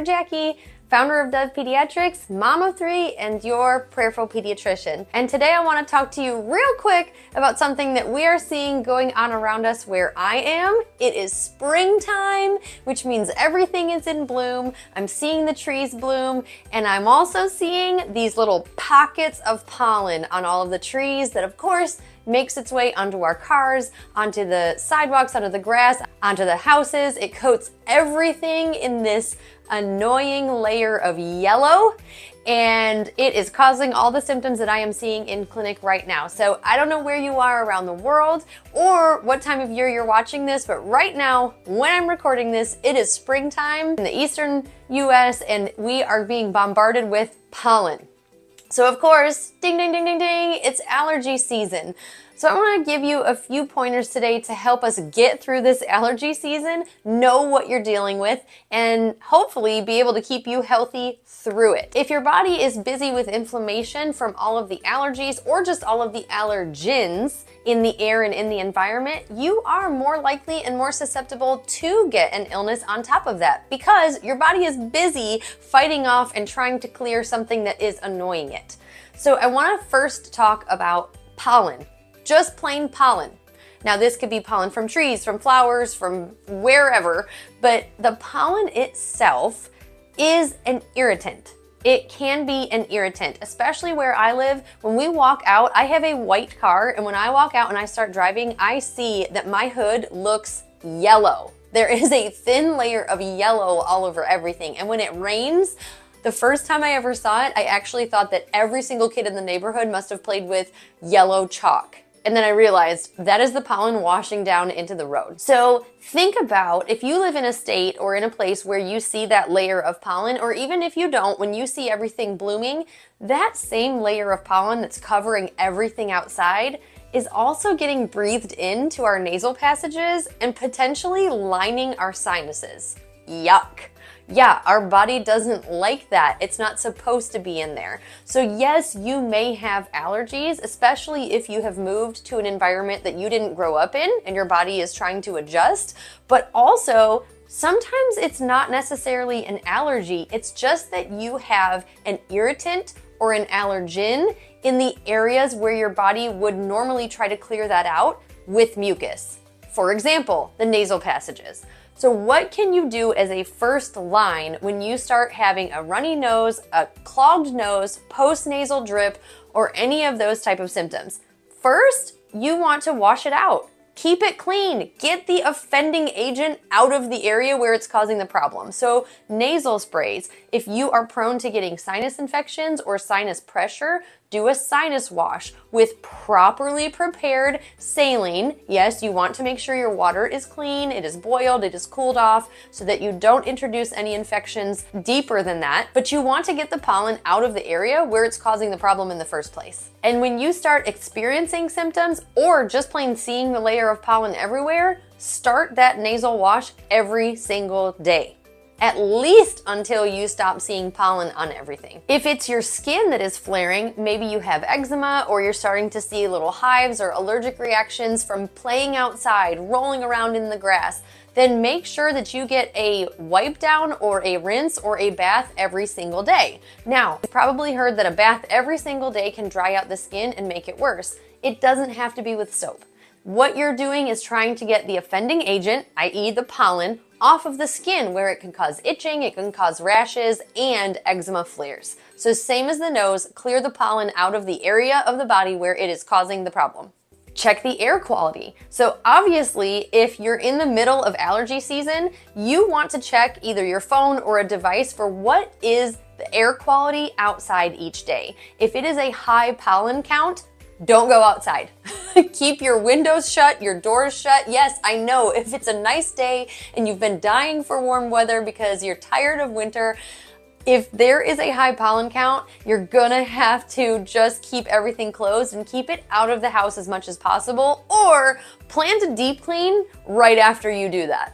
Jackie, founder of Dove Pediatrics, mom of 3, and your prayerful pediatrician. And today I want to talk to you real quick about something that we are seeing going on around us where I am. It is springtime, which means everything is in bloom. I'm seeing the trees bloom, and I'm also seeing these little pockets of pollen on all of the trees that, of course, makes its way onto our cars, onto the sidewalks, onto the grass, onto the houses. It coats everything in this annoying layer of yellow, and it is causing all the symptoms that I am seeing in clinic right now. So I don't know where you are around the world or what time of year you're watching this, but right now, when I'm recording this, it is springtime in the eastern US, and we are being bombarded with pollen. So of course, ding, ding, ding, ding, ding, it's allergy season. So I want to give you a few pointers today to help us get through this allergy season, know what you're dealing with, and hopefully be able to keep you healthy through it. If your body is busy with inflammation from all of the allergies or just all of the allergens in the air and in the environment, you are more likely and more susceptible to get an illness on top of that because your body is busy fighting off and trying to clear something that is annoying it. So I want to first talk about pollen. Just plain pollen. Now this could be pollen from trees, from flowers, from wherever, but the pollen itself is an irritant. It can be an irritant, especially where I live. When we walk out, I have a white car, and when I walk out and I start driving, I see that my hood looks yellow. There is a thin layer of yellow all over everything, and when it rains, the first time I ever saw it, I actually thought that every single kid in the neighborhood must have played with yellow chalk. And then I realized that is the pollen washing down into the road. So think about if you live in a state or in a place where you see that layer of pollen, or even if you don't, when you see everything blooming, that same layer of pollen that's covering everything outside is also getting breathed into our nasal passages and potentially lining our sinuses. Yuck. Yeah, our body doesn't like that. It's not supposed to be in there. So yes, you may have allergies, especially if you have moved to an environment that you didn't grow up in and your body is trying to adjust. But also, sometimes it's not necessarily an allergy. It's just that you have an irritant or an allergen in the areas where your body would normally try to clear that out with mucus. For example, the nasal passages. So what can you do as a first line when you start having a runny nose, a clogged nose, post-nasal drip, or any of those type of symptoms? First, you want to wash it out. Keep it clean. Get the offending agent out of the area where it's causing the problem. So nasal sprays, if you are prone to getting sinus infections or sinus pressure, do a sinus wash with properly prepared saline. Yes, you want to make sure your water is clean, it is boiled, it is cooled off so that you don't introduce any infections deeper than that, but you want to get the pollen out of the area where it's causing the problem in the first place. And when you start experiencing symptoms or just plain seeing the layer of pollen everywhere, start that nasal wash every single day. At least until you stop seeing pollen on everything. If it's your skin that is flaring, maybe you have eczema or you're starting to see little hives or allergic reactions from playing outside, rolling around in the grass, then make sure that you get a wipe down or a rinse or a bath every single day. Now, you've probably heard that a bath every single day can dry out the skin and make it worse. It doesn't have to be with soap. What you're doing is trying to get the offending agent, i.e. the pollen, off of the skin where it can cause itching, it can cause rashes, and eczema flares. So same as the nose, clear the pollen out of the area of the body where it is causing the problem. Check the air quality. So obviously, if you're in the middle of allergy season, you want to check either your phone or a device for what is the air quality outside each day. If it is a high pollen count, don't go outside. Keep your windows shut, your doors shut. Yes, I know if it's a nice day and you've been dying for warm weather because you're tired of winter, if there is a high pollen count, you're gonna have to just keep everything closed and keep it out of the house as much as possible, or plan to deep clean right after you do that.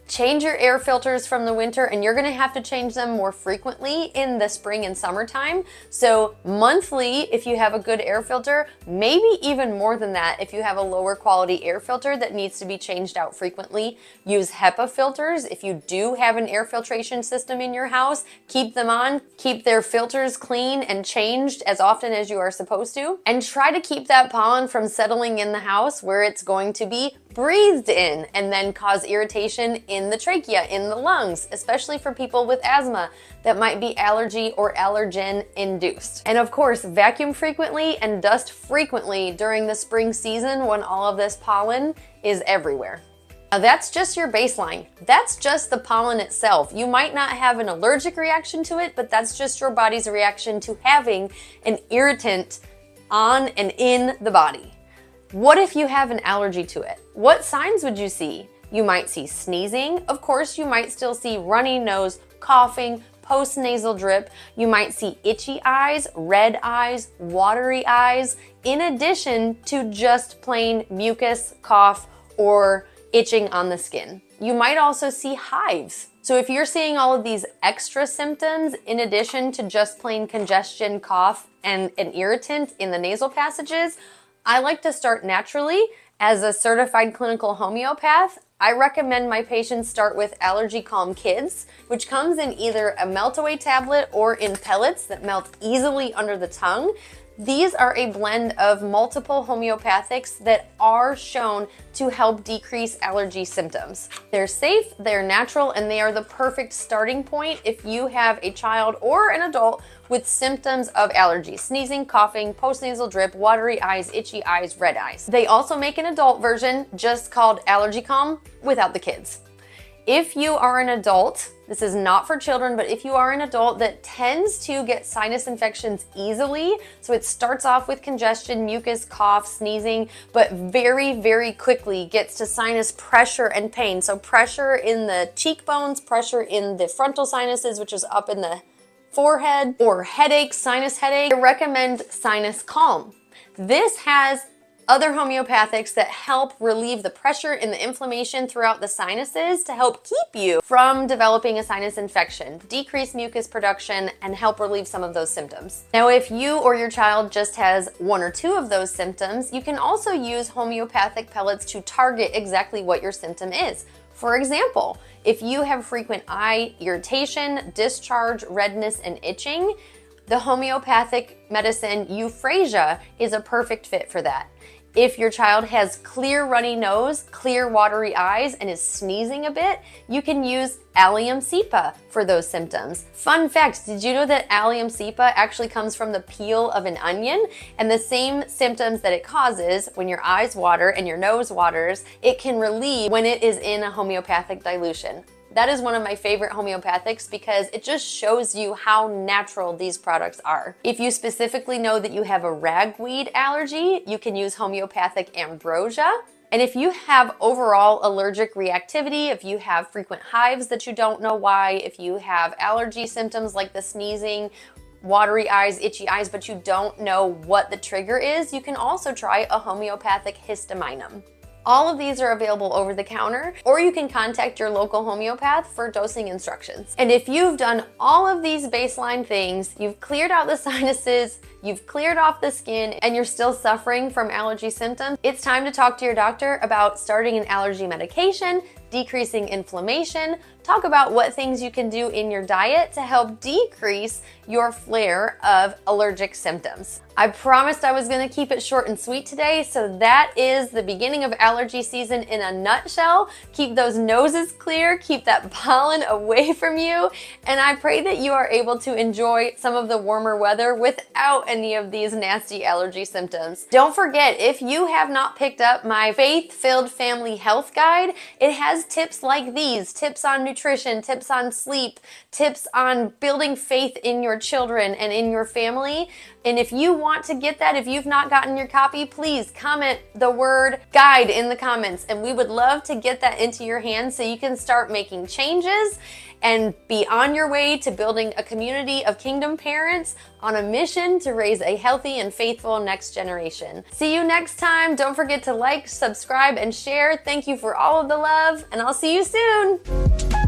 Change your air filters from the winter, and you're going to have to change them more frequently in the spring and summertime. So monthly if you have a good air filter, maybe even more than that if you have a lower quality air filter that needs to be changed out frequently. Use HEPA filters. If you do have an air filtration system in your house, keep them on. Keep their filters clean and changed as often as you are supposed to. And try to keep that pollen from settling in the house where it's going to be breathed in and then cause irritation in the trachea, in the lungs, especially for people with asthma that might be allergy or allergen induced. And of course, vacuum frequently and dust frequently during the spring season when all of this pollen is everywhere. Now that's just your baseline. That's just the pollen itself. You might not have an allergic reaction to it, but that's just your body's reaction to having an irritant on and in the body. What if you have an allergy to it? What signs would you see? You might see sneezing. Of course, you might still see runny nose, coughing, post-nasal drip. You might see itchy eyes, red eyes, watery eyes, in addition to just plain mucus, cough, or itching on the skin. You might also see hives. So if you're seeing all of these extra symptoms in addition to just plain congestion, cough, and an irritant in the nasal passages, I like to start naturally. As a certified clinical homeopath, I recommend my patients start with Allergy Calm Kids, which comes in either a melt-away tablet or in pellets that melt easily under the tongue. These are a blend of multiple homeopathics that are shown to help decrease allergy symptoms. They're safe, they're natural, and they are the perfect starting point if you have a child or an adult with symptoms of allergy: sneezing, coughing, postnasal drip, watery eyes, itchy eyes, red eyes. They also make an adult version just called Allergy Calm without the kids. If you are an adult, this is not for children, but if you are an adult that tends to get sinus infections easily, so it starts off with congestion, mucus, cough, sneezing, but very, very quickly gets to sinus pressure and pain. So pressure in the cheekbones, pressure in the frontal sinuses, which is up in the forehead, or headaches, sinus headache, I recommend Sinus Calm. This has other homeopathics that help relieve the pressure and the inflammation throughout the sinuses to help keep you from developing a sinus infection, decrease mucus production, and help relieve some of those symptoms. Now, if you or your child just has one or two of those symptoms, you can also use homeopathic pellets to target exactly what your symptom is. For example, if you have frequent eye irritation, discharge, redness, and itching, the homeopathic medicine Euphrasia is a perfect fit for that. If your child has clear runny nose, clear watery eyes, and is sneezing a bit, you can use Allium cepa for those symptoms. Fun fact, did you know that Allium cepa actually comes from the peel of an onion? And the same symptoms that it causes when your eyes water and your nose waters, it can relieve when it is in a homeopathic dilution. That is one of my favorite homeopathics because it just shows you how natural these products are. If you specifically know that you have a ragweed allergy, you can use homeopathic ambrosia. And if you have overall allergic reactivity, if you have frequent hives that you don't know why, if you have allergy symptoms like the sneezing, watery eyes, itchy eyes, but you don't know what the trigger is, you can also try a homeopathic histamine. All of these are available over the counter, or you can contact your local homeopath for dosing instructions. And if you've done all of these baseline things, you've cleared out the sinuses, you've cleared off the skin, and you're still suffering from allergy symptoms, it's time to talk to your doctor about starting an allergy medication, decreasing inflammation, talk about what things you can do in your diet to help decrease your flare of allergic symptoms. I promised I was going to keep it short and sweet today, so that is the beginning of allergy season in a nutshell. Keep those noses clear, keep that pollen away from you, and I pray that you are able to enjoy some of the warmer weather without any of these nasty allergy symptoms. Don't forget, if you have not picked up my Faith-Filled Family Health Guide, it has tips like these, tips on nutrition, tips on sleep, tips on building faith in your children and in your family. And if you want to get that, if you've not gotten your copy, please comment the word guide in the comments, and we would love to get that into your hands so you can start making changes and be on your way to building a community of kingdom parents on a mission to raise a healthy and faithful next generation. See you next time. Don't forget to like, subscribe, and share. Thank you for all of the love, and I'll see you soon.